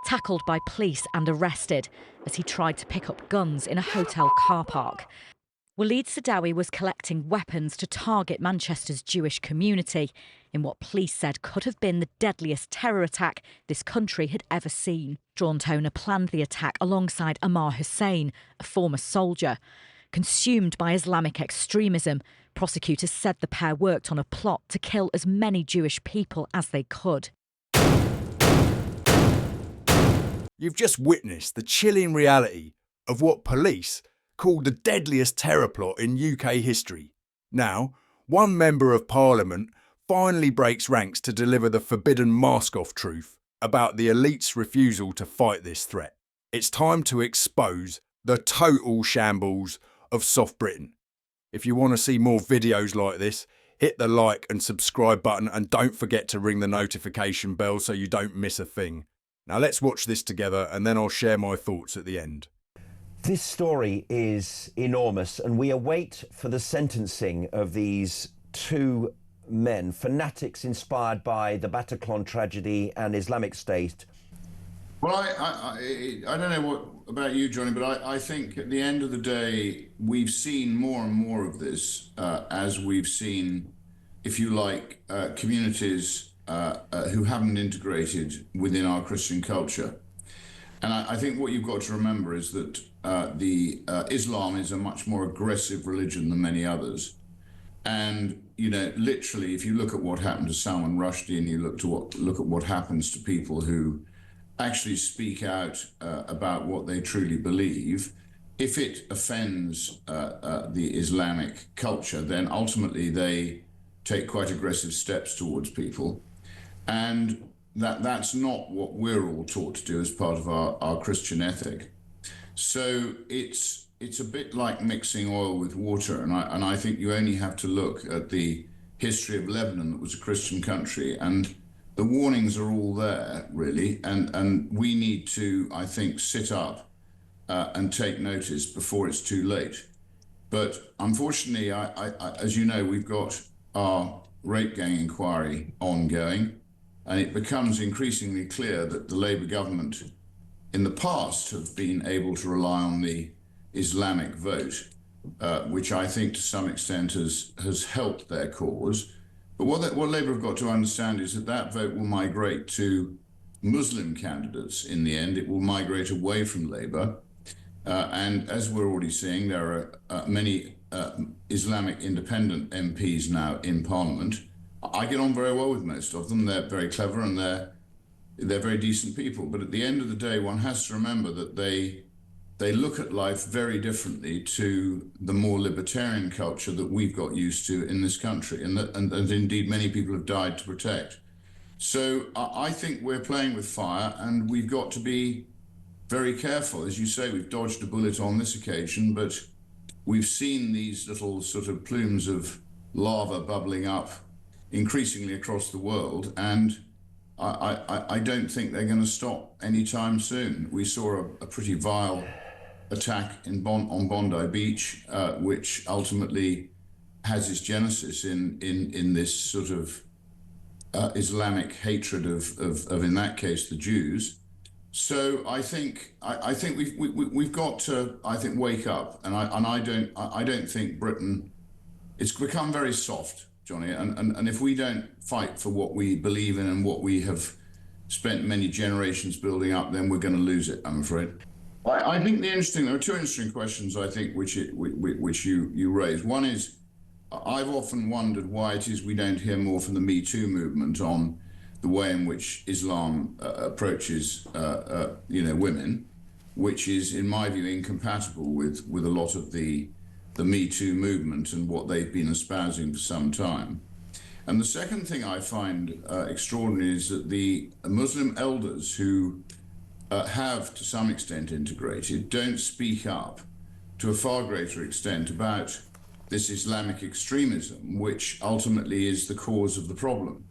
Tackled by police and arrested as he tried to pick up guns in a hotel car park. Walid Sadawi was collecting weapons to target Manchester's Jewish community in what police said could have been the deadliest terror attack this country had ever seen. Drawn Toner planned the attack alongside Ammar Hussain, a former soldier. Consumed by Islamic extremism, prosecutors said the pair worked on a plot to kill as many Jewish people as they could. You've just witnessed the chilling reality of what police called the deadliest terror plot in UK history. Now, one member of Parliament finally breaks ranks to deliver the forbidden mask-off truth about the elite's refusal to fight this threat. It's time to expose the total shambles of soft Britain. If you want to see more videos like this, hit the like and subscribe button and don't forget to ring the notification bell so you don't miss a thing. Now let's watch this together and then I'll share my thoughts at the end. This story is enormous and we await for the sentencing of these two men, fanatics inspired by the Bataclan tragedy and Islamic State. Well, I don't know what about you, Johnny, but I think at the end of the day, we've seen more and more of this as we've seen, if you like, communities who haven't integrated within our Christian culture. And I think what you've got to remember is that Islam is a much more aggressive religion than many others. And, you know, literally, if you look at what happened to Salman Rushdie and you look at what happens to people who actually speak out about what they truly believe, if it offends the Islamic culture, then ultimately they take quite aggressive steps towards people. And that's not what we're all taught to do as part of our Christian ethic. So it's a bit like mixing oil with water, and I think you only have to look at the history of Lebanon, that was a Christian country, and the warnings are all there, really, and we need to, I think, sit up and take notice before it's too late. But unfortunately, as you know, we've got our rape gang inquiry ongoing, and it becomes increasingly clear that the Labour government in the past have been able to rely on the Islamic vote, which I think to some extent has helped their cause. But what Labour have got to understand is that vote will migrate to Muslim candidates in the end. It will migrate away from Labour. And as we're already seeing, there are many Islamic independent MPs now in Parliament. I get on very well with most of them. They're very clever and they're very decent people. But at the end of the day, one has to remember that they look at life very differently to the more libertarian culture that we've got used to in this country, and indeed many people have died to protect. So I think we're playing with fire, and we've got to be very careful. As you say, we've dodged a bullet on this occasion, but we've seen these little sort of plumes of lava bubbling up increasingly across the world, and I don't think they're going to stop anytime soon. We saw a pretty vile attack on Bondi Beach, which ultimately has its genesis in this sort of Islamic hatred of in that case the Jews. So I think we've got to wake up, and I don't think Britain, it's become very soft, Johnny, and if we don't fight for what we believe in and what we have spent many generations building up, then we're going to lose it, I'm afraid. I think there are two interesting questions, I think, which you raised. One is, I've often wondered why it is we don't hear more from the Me Too movement on the way in which Islam approaches women, which is, in my view, incompatible with a lot of the Me Too movement and what they've been espousing for some time. And the second thing I find extraordinary is that the Muslim elders who have to some extent integrated don't speak up to a far greater extent about this Islamic extremism, which ultimately is the cause of the problem.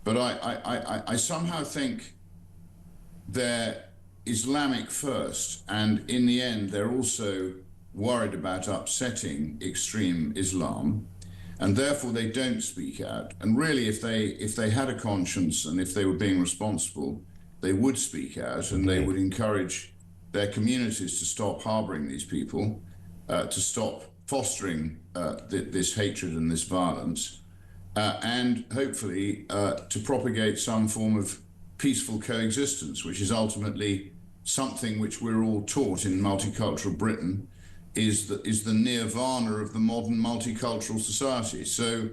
But I somehow think they're Islamic first, and in the end they're also worried about upsetting extreme Islam, and therefore they don't speak out. And really, if they had a conscience and if they were being responsible, they would speak out and they would encourage their communities to stop harboring these people, to stop fostering this hatred and this violence, and hopefully to propagate some form of peaceful coexistence, which is ultimately something which we're all taught in multicultural Britain is the nirvana of the modern multicultural society. So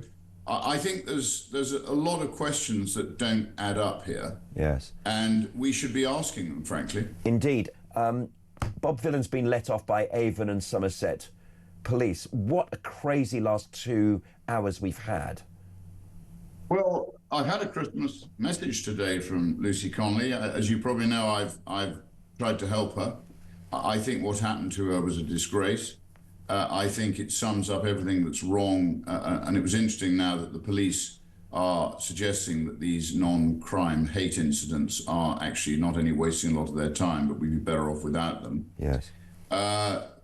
I think there's a lot of questions that don't add up here. Yes. And we should be asking them, frankly. Indeed. Bob Villan's been let off by Avon and Somerset police. What a crazy last 2 hours we've had. Well, I had a Christmas message today from Lucy Connolly. As you probably know, I've tried to help her. I think what happened to her was a disgrace. I think it sums up everything that's wrong. And it was interesting now that the police are suggesting that these non-crime hate incidents are actually not only wasting a lot of their time, but we'd be better off without them. Yes.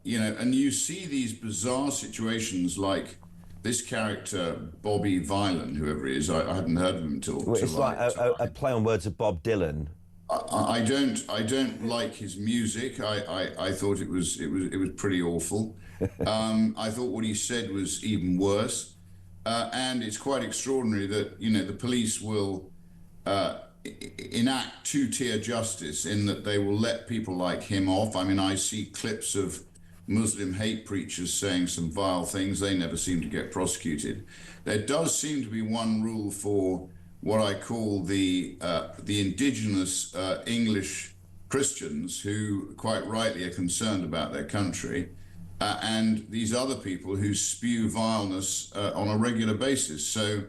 You know, and you see these bizarre situations like this character, Bobby Violin, whoever he is. I hadn't heard of him until. Well, it's like a play on words of Bob Dylan. I don't like his music. I thought it was pretty awful. I thought what he said was even worse. And it's quite extraordinary that, you know, the police will enact two-tier justice in that they will let people like him off. I mean, I see clips of Muslim hate preachers saying some vile things. They never seem to get prosecuted. There does seem to be one rule for what I call the indigenous English Christians who quite rightly are concerned about their country, and these other people who spew vileness on a regular basis. So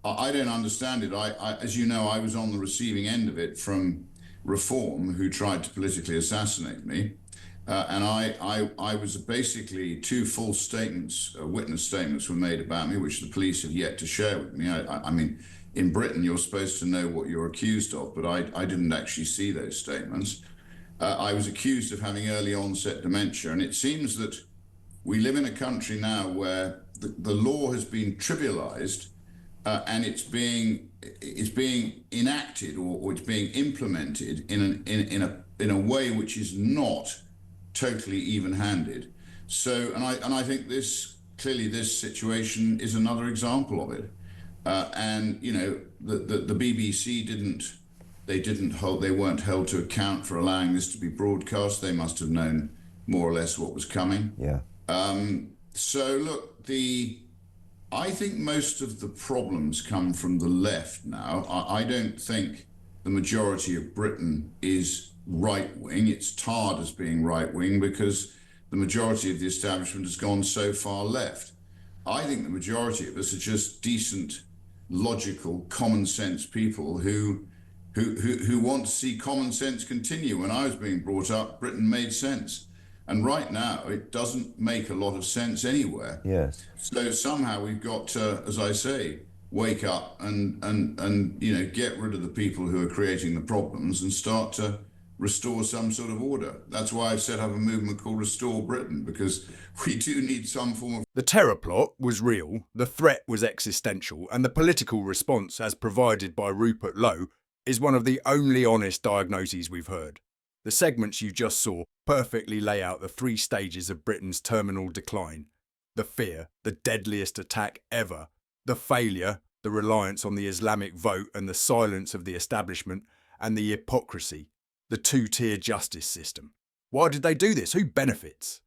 I don't understand it. As you know, I was on the receiving end of it from Reform, who tried to politically assassinate me. And I was basically 2 false statements, witness statements were made about me, which the police have yet to share with me. I mean, in Britain, you're supposed to know what you're accused of, but I didn't actually see those statements. I was accused of having early onset dementia, and it seems that we live in a country now where the law has been trivialized, and it's being enacted or it's being implemented in a way which is not totally even-handed. So, and I think this situation is another example of it. And you know, the BBC they weren't held to account for allowing this to be broadcast. They must have known more or less what was coming. Yeah. So look, I think most of the problems come from the left now. I don't think the majority of Britain is right-wing. It's tarred as being right-wing because the majority of the establishment has gone so far left. I think the majority of us are just decent, logical, common sense people who want to see common sense continue. When I was being brought up, Britain made sense. And right now, it doesn't make a lot of sense anywhere. Yes. So somehow we've got to, as I say, wake up and you know, get rid of the people who are creating the problems and start to restore some sort of order. That's why I've set up a movement called Restore Britain, because we do need some form of... The terror plot was real, the threat was existential, and the political response as provided by Rupert Lowe is one of the only honest diagnoses we've heard. The segments you just saw perfectly lay out the 3 stages of Britain's terminal decline. The fear, the deadliest attack ever, the failure, the reliance on the Islamic vote and the silence of the establishment, and the hypocrisy, the 2-tier justice system. Why did they do this? Who benefits?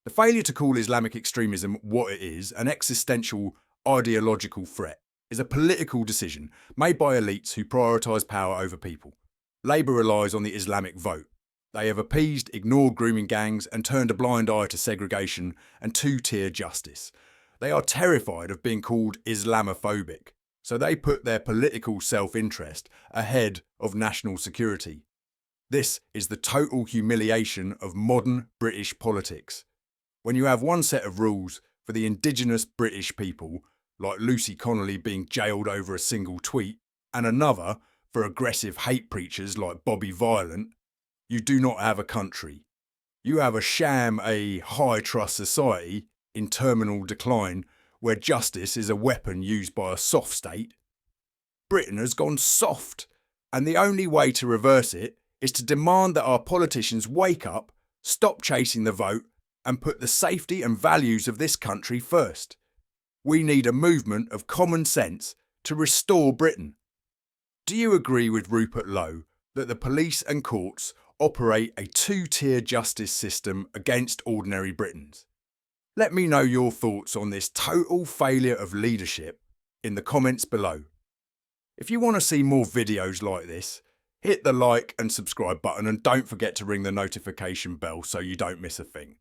The failure to call Islamic extremism what it is, an existential ideological threat, is a political decision made by elites who prioritise power over people. Labour relies on the Islamic vote. They have appeased, ignored grooming gangs and turned a blind eye to segregation and 2-tier justice. They are terrified of being called Islamophobic, so they put their political self-interest ahead of national security. This is the total humiliation of modern British politics. When you have one set of rules for the indigenous British people, like Lucy Connolly being jailed over a single tweet, and another for aggressive hate preachers like Bobby Violin, you do not have a country. You have a sham, a high-trust society in terminal decline where justice is a weapon used by a soft state. Britain has gone soft. And the only way to reverse it is to demand that our politicians wake up, stop chasing the vote, and put the safety and values of this country first. We need a movement of common sense to restore Britain. Do you agree with Rupert Lowe that the police and courts operate a two-tier justice system against ordinary Britons? Let me know your thoughts on this total failure of leadership in the comments below. If you want to see more videos like this, hit the like and subscribe button and don't forget to ring the notification bell so you don't miss a thing.